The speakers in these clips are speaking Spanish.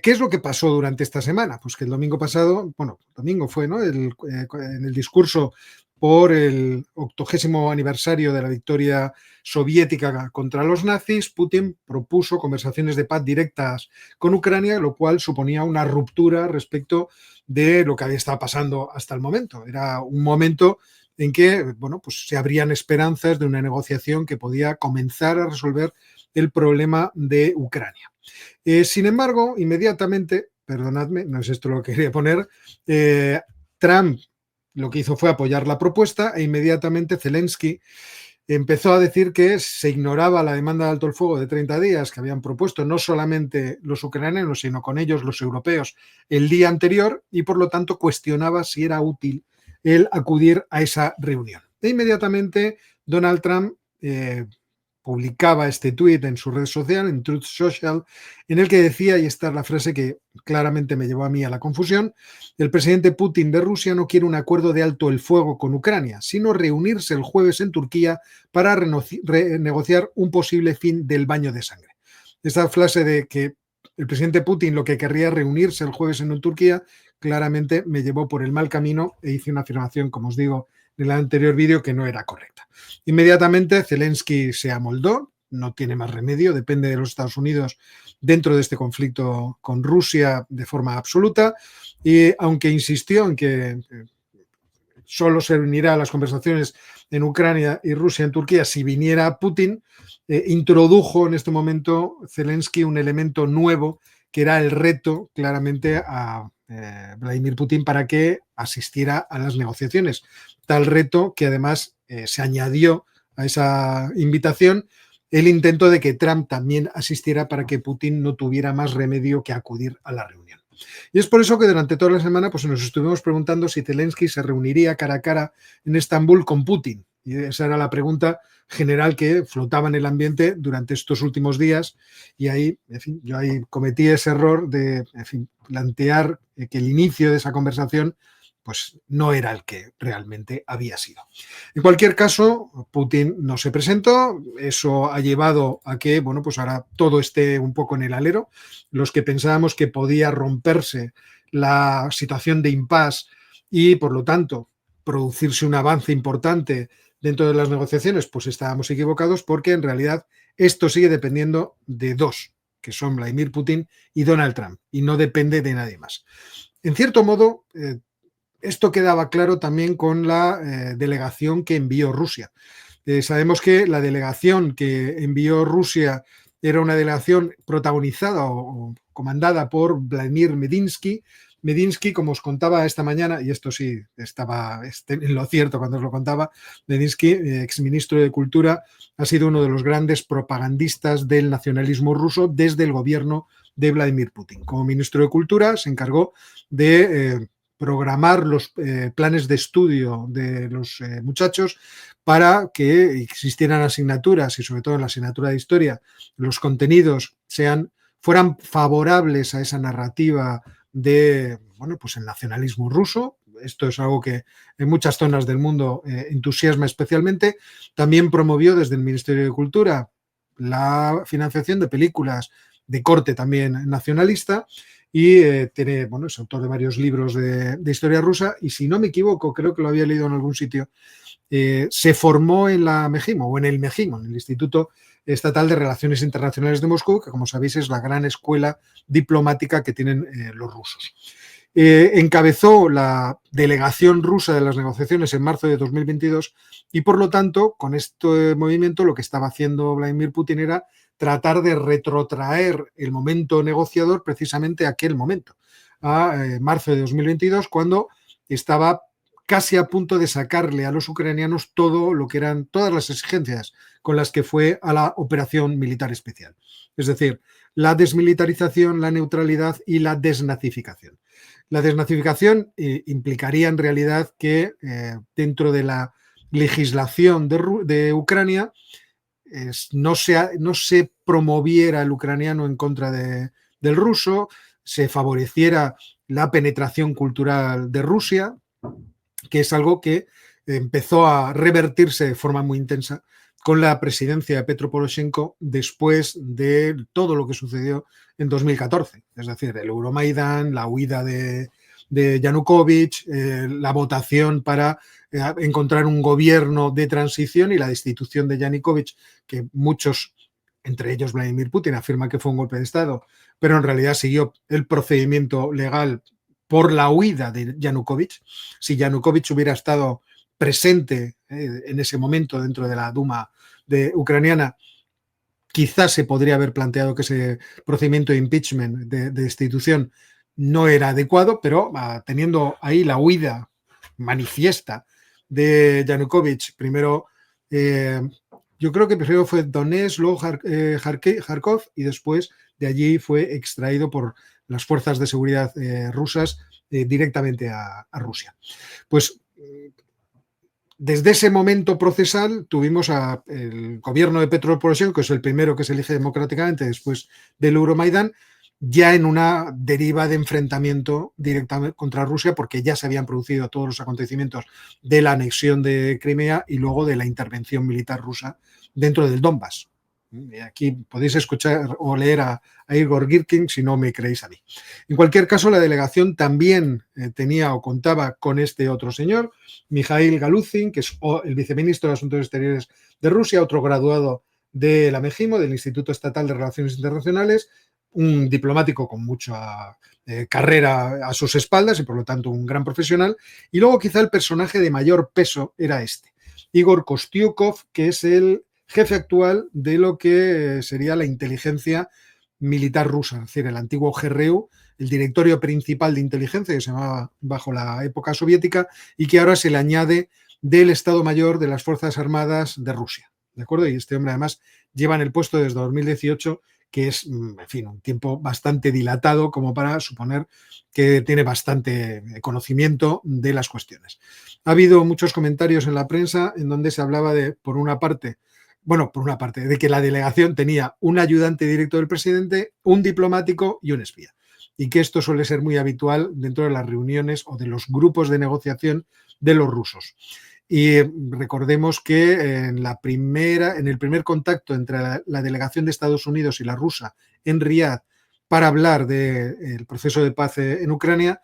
¿Qué es lo que pasó durante esta semana? Pues que el domingo pasado, bueno, domingo fue, ¿no? En el discurso por el 80º aniversario de la victoria soviética contra los nazis, Putin propuso conversaciones de paz directas con Ucrania, lo cual suponía una ruptura respecto de lo que había estado pasando hasta el momento. Era un momento en que, bueno, pues se abrían esperanzas de una negociación que podía comenzar a resolver el problema de Ucrania. Sin embargo, inmediatamente, perdonadme, no es esto lo que quería poner, Trump lo que hizo fue apoyar la propuesta e inmediatamente Zelensky empezó a decir que se ignoraba la demanda de alto el fuego de 30 días que habían propuesto no solamente los ucranianos, sino con ellos los europeos el día anterior y por lo tanto cuestionaba si era útil el acudir a esa reunión. E inmediatamente Donald Trump publicaba este tuit en su red social, en Truth Social, en el que decía, y esta es la frase que claramente me llevó a mí a la confusión: el presidente Putin de Rusia no quiere un acuerdo de alto el fuego con Ucrania, sino reunirse el jueves en Turquía para renegociar un posible fin del baño de sangre. Esta frase de que el presidente Putin lo que querría reunirse el jueves en Turquía claramente me llevó por el mal camino e hice una afirmación, como os digo, en el anterior vídeo que no era correcta. Inmediatamente Zelensky se amoldó, no tiene más remedio, depende de los Estados Unidos dentro de este conflicto con Rusia de forma absoluta, y aunque insistió en que solo se unirá a las conversaciones en Ucrania y Rusia en Turquía si viniera Putin, introdujo en este momento Zelensky un elemento nuevo que era el reto claramente a Vladimir Putin para que asistiera a las negociaciones. Tal reto que además se añadió a esa invitación el intento de que Trump también asistiera para que Putin no tuviera más remedio que acudir a la reunión. Y es por eso que durante toda la semana pues, nos estuvimos preguntando si Zelensky se reuniría cara a cara en Estambul con Putin. Y esa era la pregunta general que flotaba en el ambiente durante estos últimos días. Y ahí, en fin, yo ahí cometí ese error de, en fin, plantear que el inicio de esa conversación pues no era el que realmente había sido. En cualquier caso, Putin no se presentó, eso ha llevado a que, bueno, pues ahora todo esté un poco en el alero. Los que pensábamos que podía romperse la situación de impasse y, por lo tanto, producirse un avance importante dentro de las negociaciones, pues estábamos equivocados porque en realidad esto sigue dependiendo de dos, que son Vladimir Putin y Donald Trump, y no depende de nadie más. En cierto modo, esto quedaba claro también con la delegación que envió Rusia. Sabemos que la delegación que envió Rusia era una delegación protagonizada o comandada por Vladimir Medinsky. Medinsky, como os contaba esta mañana, y esto sí estaba en lo cierto cuando os lo contaba, Medinsky, exministro de Cultura, ha sido uno de los grandes propagandistas del nacionalismo ruso desde el gobierno de Vladimir Putin. Como ministro de Cultura se encargó de programar los planes de estudio de los muchachos para que existieran asignaturas y sobre todo en la asignatura de historia los contenidos fueran favorables a esa narrativa de, bueno, pues el nacionalismo ruso. Esto es algo que en muchas zonas del mundo entusiasma especialmente. También promovió desde el Ministerio de Cultura la financiación de películas de corte también nacionalista y tiene, bueno, es autor de varios libros de historia rusa y si no me equivoco, creo que lo había leído en algún sitio, se formó en la Mejimo o en el Mejimo, en el Instituto Estatal de Relaciones Internacionales de Moscú, que como sabéis es la gran escuela diplomática que tienen los rusos. Encabezó la delegación rusa de las negociaciones en marzo de 2022 y por lo tanto con este movimiento lo que estaba haciendo Vladimir Putin era tratar de retrotraer el momento negociador precisamente a aquel momento, a marzo de 2022, cuando estaba casi a punto de sacarle a los ucranianos todo lo que eran todas las exigencias con las que fue a la operación militar especial. Es decir, la desmilitarización, la neutralidad y la desnazificación. La desnazificación implicaría en realidad que dentro de la legislación de Ucrania no se promoviera el ucraniano en contra del ruso, se favoreciera la penetración cultural de Rusia, que es algo que empezó a revertirse de forma muy intensa con la presidencia de Petro Poroshenko después de todo lo que sucedió en 2014. Es decir, el Euromaidán, la huida de Yanukovych, la votación para encontrar un gobierno de transición y la destitución de Yanukovych, que muchos, entre ellos Vladimir Putin, afirman que fue un golpe de Estado, pero en realidad siguió el procedimiento legal por la huida de Yanukovych. Si Yanukovych hubiera estado presente en ese momento dentro de la Duma ucraniana, quizás se podría haber planteado que ese procedimiento de impeachment, de destitución, no era adecuado, pero teniendo ahí la huida manifiesta de Yanukovych, primero, yo creo que primero fue Donetsk, luego Kharkov, y después de allí fue extraído por las fuerzas de seguridad rusas directamente a Rusia. Pues desde ese momento procesal tuvimos el gobierno de Petro Poroshenko, que es el primero que se elige democráticamente después del Euromaidán, ya en una deriva de enfrentamiento directamente contra Rusia, porque ya se habían producido todos los acontecimientos de la anexión de Crimea y luego de la intervención militar rusa dentro del Donbass. Aquí podéis escuchar o leer a Igor Girkin si no me creéis a mí. En cualquier caso, la delegación también tenía o contaba con este otro señor, Mikhail Galuzin, que es el viceministro de Asuntos Exteriores de Rusia, otro graduado de la MEJIMO, del Instituto Estatal de Relaciones Internacionales, un diplomático con mucha carrera a sus espaldas y por lo tanto un gran profesional. Y luego quizá el personaje de mayor peso era este, Igor Kostyukov, que es el jefe actual de lo que sería la inteligencia militar rusa, es decir, el antiguo GRU, el directorio principal de inteligencia que se llamaba bajo la época soviética y que ahora se le añade del Estado Mayor de las Fuerzas Armadas de Rusia, ¿de acuerdo? Y este hombre además lleva en el puesto desde 2018, que es, en fin, un tiempo bastante dilatado como para suponer que tiene bastante conocimiento de las cuestiones. Ha habido muchos comentarios en la prensa en donde se hablaba de, por una parte, de que la delegación tenía un ayudante directo del presidente, un diplomático y un espía. Y que esto suele ser muy habitual dentro de las reuniones o de los grupos de negociación de los rusos. Y recordemos que en el primer contacto entre la delegación de Estados Unidos y la rusa en Riad para hablar del proceso de paz en Ucrania,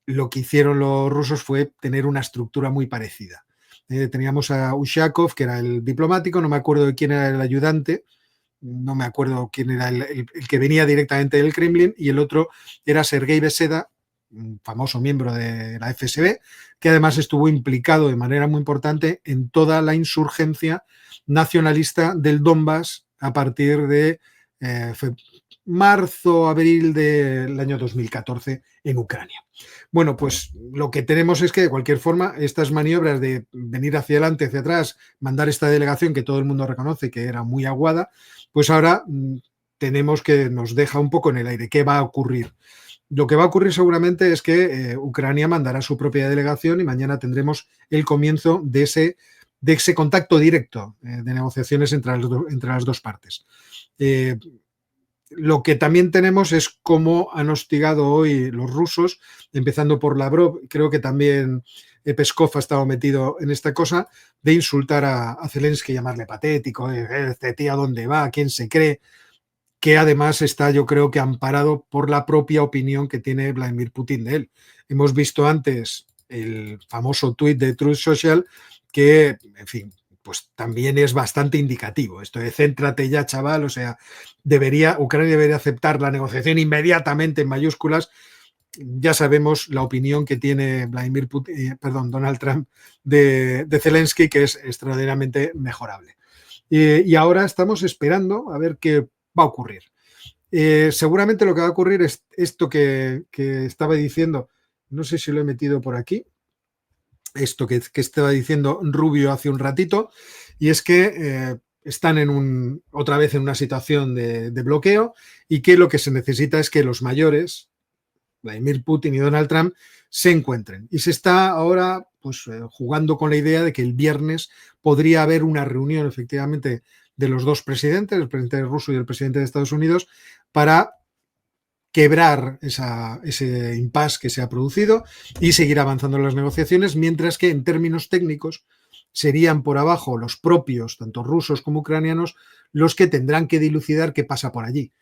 lo que hicieron los rusos fue tener una estructura muy parecida. Teníamos a Ushakov, que era el diplomático, no me acuerdo de quién era el ayudante, no me acuerdo quién era el que venía directamente del Kremlin, y el otro era Sergei Beseda, un famoso miembro de la FSB, que además estuvo implicado de manera muy importante en toda la insurgencia nacionalista del Donbass a partir de marzo, abril del año 2014 en Ucrania. Bueno, pues lo que tenemos es que de cualquier forma estas maniobras de venir hacia adelante, hacia atrás, mandar esta delegación que todo el mundo reconoce que era muy aguada, pues ahora tenemos que nos deja un poco en el aire. ¿Qué va a ocurrir? Lo que va a ocurrir seguramente es que Ucrania mandará su propia delegación y mañana tendremos el comienzo de ese contacto directo de negociaciones entre las dos partes. Lo que también tenemos es cómo han hostigado hoy los rusos, empezando por Lavrov, creo que también Peskov ha estado metido en esta cosa, de insultar a Zelensky, llamarle patético, este tío a dónde va, quién se cree, que además está, yo creo que amparado por la propia opinión que tiene Vladimir Putin de él. Hemos visto antes el famoso tuit de Truth Social que, en fin, pues también es bastante indicativo. Esto de céntrate ya, chaval, o sea, Ucrania debería aceptar la negociación inmediatamente en mayúsculas. Ya sabemos la opinión que tiene Donald Trump de Zelensky, que es extraordinariamente mejorable. Y ahora estamos esperando a ver qué va a ocurrir. Seguramente lo que va a ocurrir es esto que estaba diciendo, no sé si lo he metido por aquí, esto que estaba diciendo Rubio hace un ratito, y es que están otra vez en una situación de bloqueo y que lo que se necesita es que los mayores, Vladimir Putin y Donald Trump, se encuentren. Y se está ahora pues, jugando con la idea de que el viernes podría haber una reunión efectivamente de los dos presidentes, el presidente ruso y el presidente de Estados Unidos, para quebrar ese impasse que se ha producido y seguir avanzando en las negociaciones, mientras que en términos técnicos serían por abajo los propios, tanto rusos como ucranianos, los que tendrán que dilucidar qué pasa por allí.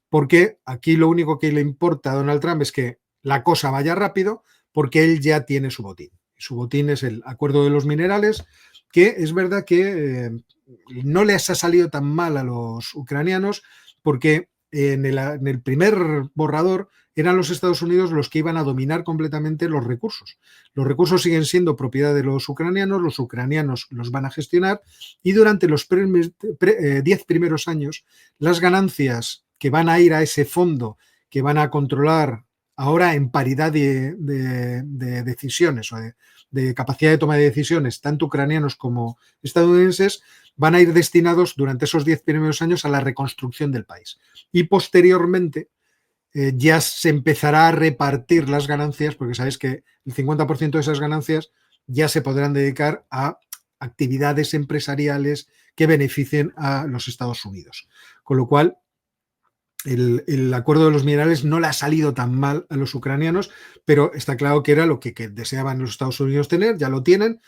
Porque aquí lo único que le importa a Donald Trump es que la cosa vaya rápido, porque él ya tiene su botín. Su botín es el acuerdo de los minerales, que es verdad que no les ha salido tan mal a los ucranianos, porque en el primer borrador eran los Estados Unidos los que iban a dominar completamente los recursos. Los recursos siguen siendo propiedad de los ucranianos los van a gestionar, y durante los 10 primeros años las ganancias que van a ir a ese fondo, que van a controlar ahora en paridad de decisiones o de capacidad de toma de decisiones, tanto ucranianos como estadounidenses, van a ir destinados durante esos 10 primeros años a la reconstrucción del país. Y posteriormente ya se empezará a repartir las ganancias, porque sabéis que el 50% de esas ganancias ya se podrán dedicar a actividades empresariales que beneficien a los Estados Unidos. Con lo cual, el acuerdo de los minerales no le ha salido tan mal a los ucranianos, pero está claro que era lo que deseaban los Estados Unidos tener, ya lo tienen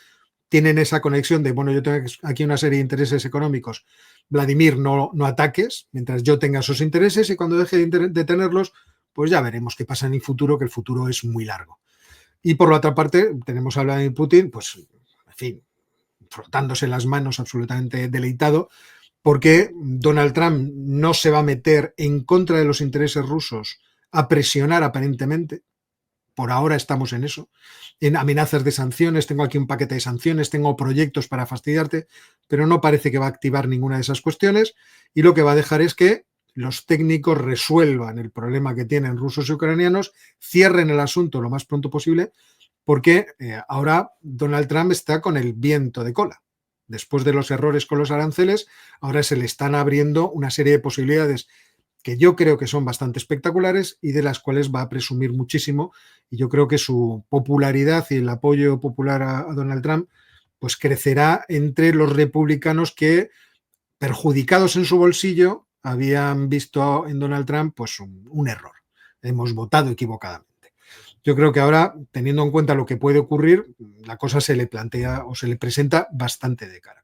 esa conexión de, bueno, yo tengo aquí una serie de intereses económicos, Vladimir, no ataques mientras yo tenga esos intereses, y cuando deje de tenerlos, pues ya veremos qué pasa en el futuro, que el futuro es muy largo. Y por la otra parte, tenemos a Vladimir Putin, pues, en fin, frotándose las manos, absolutamente deleitado, porque Donald Trump no se va a meter en contra de los intereses rusos a presionar aparentemente. Por ahora estamos en eso, en amenazas de sanciones, tengo aquí un paquete de sanciones, tengo proyectos para fastidiarte, pero no parece que va a activar ninguna de esas cuestiones, y lo que va a dejar es que los técnicos resuelvan el problema que tienen rusos y ucranianos, cierren el asunto lo más pronto posible, porque ahora Donald Trump está con el viento de cola. Después de los errores con los aranceles, ahora se le están abriendo una serie de posibilidades que yo creo que son bastante espectaculares y de las cuales va a presumir muchísimo, y yo creo que su popularidad y el apoyo popular a Donald Trump pues crecerá entre los republicanos que, perjudicados en su bolsillo, habían visto en Donald Trump pues un error. Hemos votado equivocadamente. Yo creo que ahora, teniendo en cuenta lo que puede ocurrir, la cosa se le plantea o se le presenta bastante de cara.